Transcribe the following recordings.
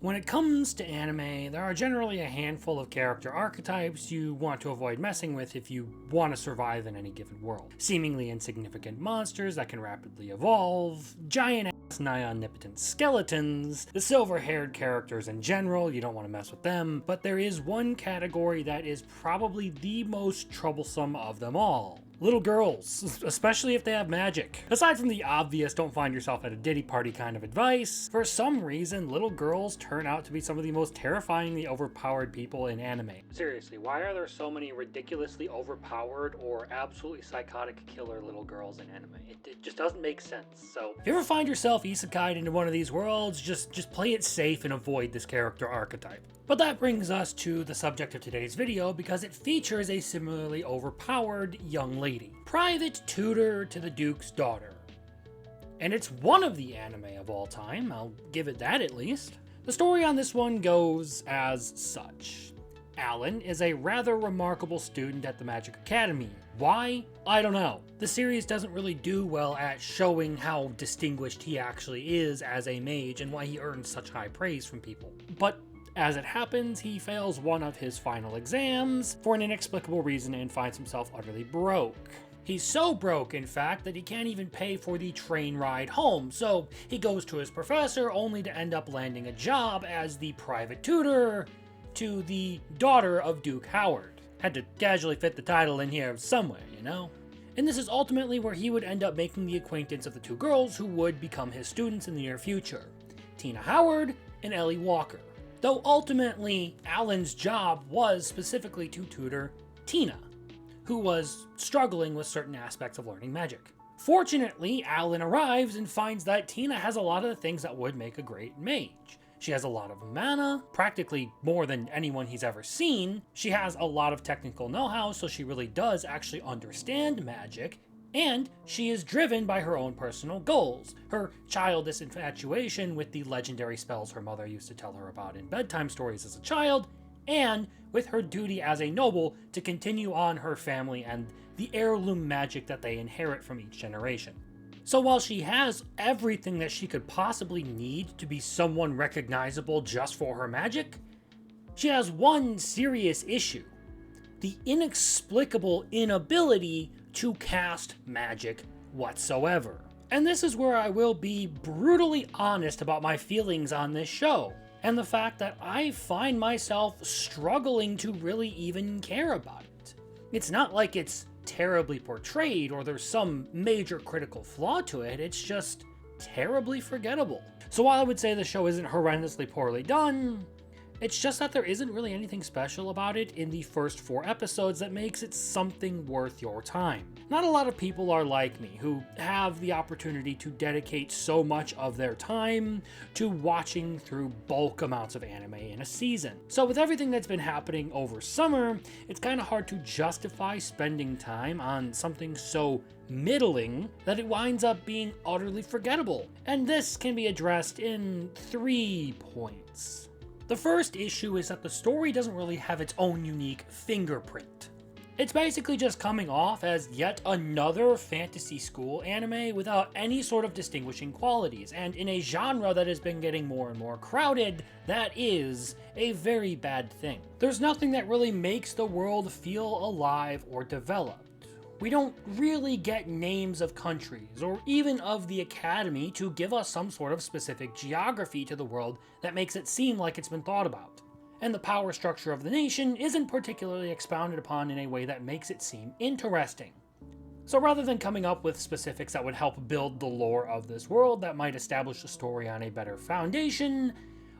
When it comes to anime, there are generally a handful of character archetypes you want to avoid messing with if you want to survive in any given world. Seemingly insignificant monsters that can rapidly evolve, giant-ass nigh-omnipotent skeletons, the silver-haired characters in general, you don't want to mess with them, but there is one category that is probably the most troublesome of them all. Little girls, especially if they have magic. Aside from the obvious don't find yourself at a ditty party kind of advice, for some reason little girls turn out to be some of the most terrifyingly overpowered people in anime. Seriously, why are there so many ridiculously overpowered or absolutely psychotic killer little girls in anime? It just doesn't make sense. So if you ever find yourself isekai'd into one of these worlds, just play it safe and avoid this character archetype. But that brings us to the subject of today's video because it features a similarly overpowered young lady. Private tutor to the Duke's daughter. And it's one of the anime of all time, I'll give it that at least. The story on this one goes as such. Alan is a rather remarkable student at the Magic Academy. Why? I don't know. The series doesn't really do well at showing how distinguished he actually is as a mage and why he earns such high praise from people. But as it happens, he fails one of his final exams for an inexplicable reason and finds himself utterly broke. He's so broke, in fact, that he can't even pay for the train ride home, so he goes to his professor only to end up landing a job as the private tutor to the daughter of Duke Howard. Had to casually fit the title in here somewhere, you know? And this is ultimately where he would end up making the acquaintance of the two girls who would become his students in the near future, Tina Howard and Ellie Walker. Though ultimately, Alan's job was specifically to tutor Tina, who was struggling with certain aspects of learning magic. Fortunately, Alan arrives and finds that Tina has a lot of the things that would make a great mage. She has a lot of mana, practically more than anyone he's ever seen. She has a lot of technical know-how, so she really does actually understand magic. And she is driven by her own personal goals, her childish infatuation with the legendary spells her mother used to tell her about in bedtime stories as a child, and with her duty as a noble to continue on her family and the heirloom magic that they inherit from each generation. So while she has everything that she could possibly need to be someone recognizable just for her magic, she has one serious issue: the inexplicable inability to cast magic whatsoever. And this is where I will be brutally honest about my feelings on this show, and the fact that I find myself struggling to really even care about it. It's not like it's terribly portrayed or there's some major critical flaw to it, it's just terribly forgettable. So while I would say the show isn't horrendously poorly done, it's just that there isn't really anything special about it in the first 4 episodes that makes it something worth your time. Not a lot of people are like me, who have the opportunity to dedicate so much of their time to watching through bulk amounts of anime in a season. So with everything that's been happening over summer, it's kind of hard to justify spending time on something so middling that it winds up being utterly forgettable. And this can be addressed in 3 points. The first issue is that the story doesn't really have its own unique fingerprint. It's basically just coming off as yet another fantasy school anime without any sort of distinguishing qualities, and in a genre that has been getting more and more crowded, that is a very bad thing. There's nothing that really makes the world feel alive or developed. We don't really get names of countries, or even of the academy, to give us some sort of specific geography to the world that makes it seem like it's been thought about. And the power structure of the nation isn't particularly expounded upon in a way that makes it seem interesting. So rather than coming up with specifics that would help build the lore of this world that might establish the story on a better foundation,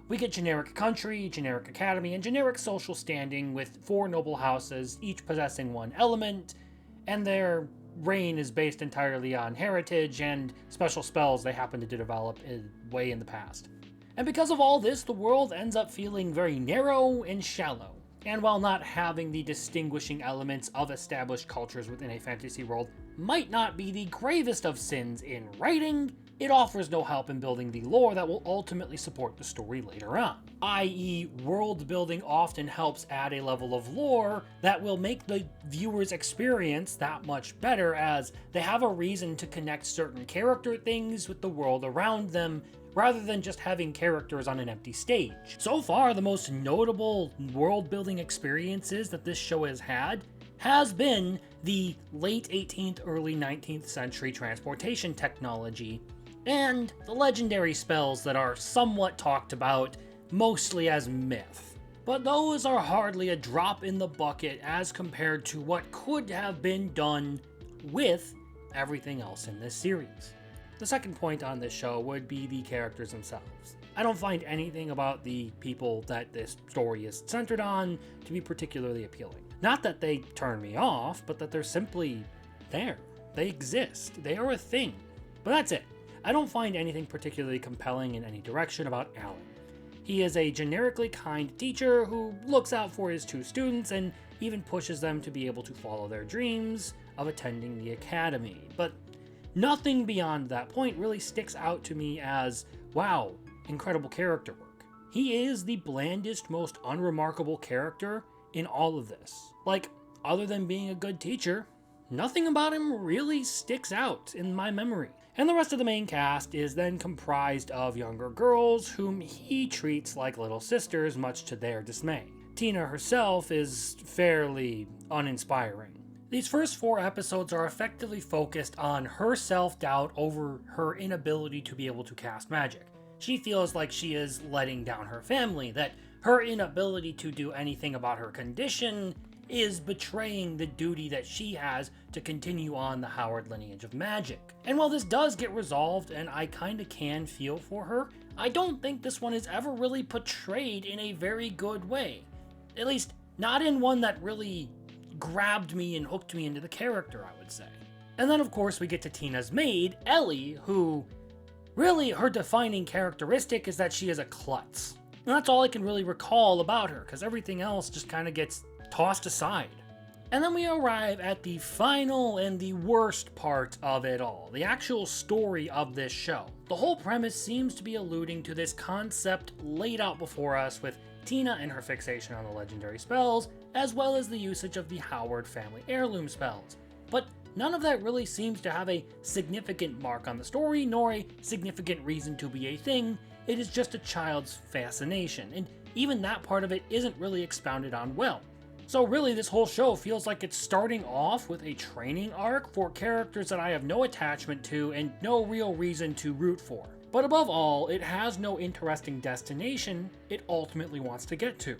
we get generic country, generic academy, and generic social standing with 4 noble houses, each possessing one element, and their reign is based entirely on heritage and special spells they happen to develop way in the past. And because of all this, the world ends up feeling very narrow and shallow. And while not having the distinguishing elements of established cultures within a fantasy world might not be the gravest of sins in writing, it offers no help in building the lore that will ultimately support the story later on. i.e., world building often helps add a level of lore that will make the viewer's experience that much better, as they have a reason to connect certain character things with the world around them rather than just having characters on an empty stage. So far, the most notable world-building experiences that this show has had has been the late 18th, early 19th century transportation technology, and the legendary spells that are somewhat talked about, mostly as myth. But those are hardly a drop in the bucket as compared to what could have been done with everything else in this series. The second point on this show would be the characters themselves. I don't find anything about the people that this story is centered on to be particularly appealing. Not that they turn me off, but that they're simply there. They exist. They are a thing. But that's it. I don't find anything particularly compelling in any direction about Alan. He is a generically kind teacher who looks out for his two students and even pushes them to be able to follow their dreams of attending the academy. But nothing beyond that point really sticks out to me as, wow, incredible character work. He is the blandest, most unremarkable character in all of this. Like, other than being a good teacher, nothing about him really sticks out in my memory. And the rest of the main cast is then comprised of younger girls whom he treats like little sisters, much to their dismay. Tina herself is fairly uninspiring. These first 4 episodes are effectively focused on her self-doubt over her inability to be able to cast magic. She feels like she is letting down her family, that her inability to do anything about her condition is betraying the duty that she has to continue on the Howard lineage of magic. And while this does get resolved and I kinda can feel for her, I don't think this one is ever really portrayed in a very good way. At least, not in one that really grabbed me and hooked me into the character, I would say. And then of course we get to Tina's maid, Ellie, who really her defining characteristic is that she is a klutz. And that's all I can really recall about her, because everything else just kind of gets tossed aside. And then we arrive at the final and the worst part of it all, the actual story of this show. The whole premise seems to be alluding to this concept laid out before us with Tina and her fixation on the legendary spells, as well as the usage of the Howard family heirloom spells. But none of that really seems to have a significant mark on the story, nor a significant reason to be a thing. It is just a child's fascination, and even that part of it isn't really expounded on well. So really, this whole show feels like it's starting off with a training arc for characters that I have no attachment to and no real reason to root for. But above all, it has no interesting destination it ultimately wants to get to.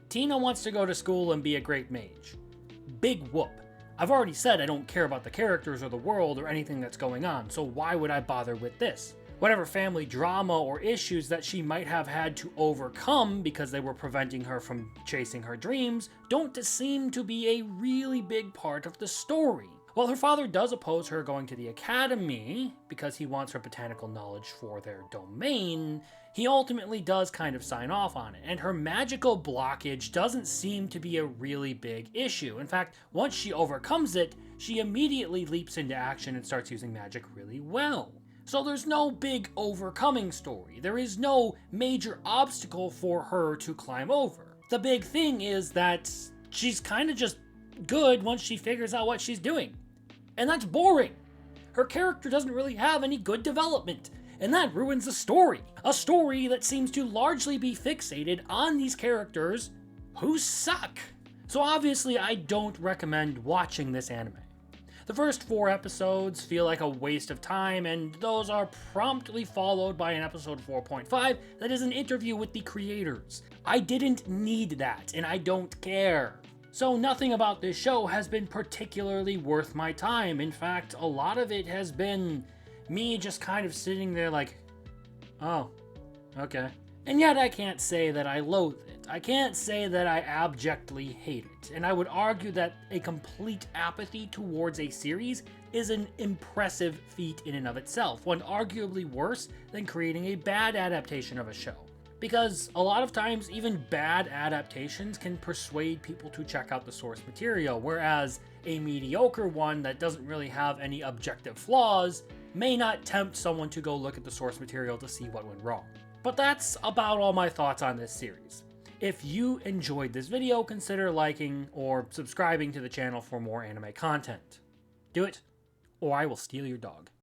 Tina wants to go to school and be a great mage. Big whoop. I've already said I don't care about the characters or the world or anything that's going on, so why would I bother with this? Whatever family drama or issues that she might have had to overcome because they were preventing her from chasing her dreams don't seem to be a really big part of the story. While her father does oppose her going to the academy because he wants her botanical knowledge for their domain, he ultimately does kind of sign off on it, and her magical blockage doesn't seem to be a really big issue. In fact, once she overcomes it, she immediately leaps into action and starts using magic really well. So there's no big overcoming story. There is no major obstacle for her to climb over. The big thing is that she's kind of just good once she figures out what she's doing. And that's boring. Her character doesn't really have any good development, and that ruins the story. A story that seems to largely be fixated on these characters who suck. So obviously I don't recommend watching this anime. The first 4 episodes feel like a waste of time, and those are promptly followed by an episode 4.5 that is an interview with the creators. I didn't need that, and I don't care. So nothing about this show has been particularly worth my time. In fact, a lot of it has been me just kind of sitting there like, oh, okay. And yet I can't say that I loathe it. I can't say that I abjectly hate it. And I would argue that a complete apathy towards a series is an impressive feat in and of itself, one arguably worse than creating a bad adaptation of a show. Because a lot of times, even bad adaptations can persuade people to check out the source material, whereas a mediocre one that doesn't really have any objective flaws may not tempt someone to go look at the source material to see what went wrong. But that's about all my thoughts on this series. If you enjoyed this video, consider liking or subscribing to the channel for more anime content. Do it, or I will steal your dog.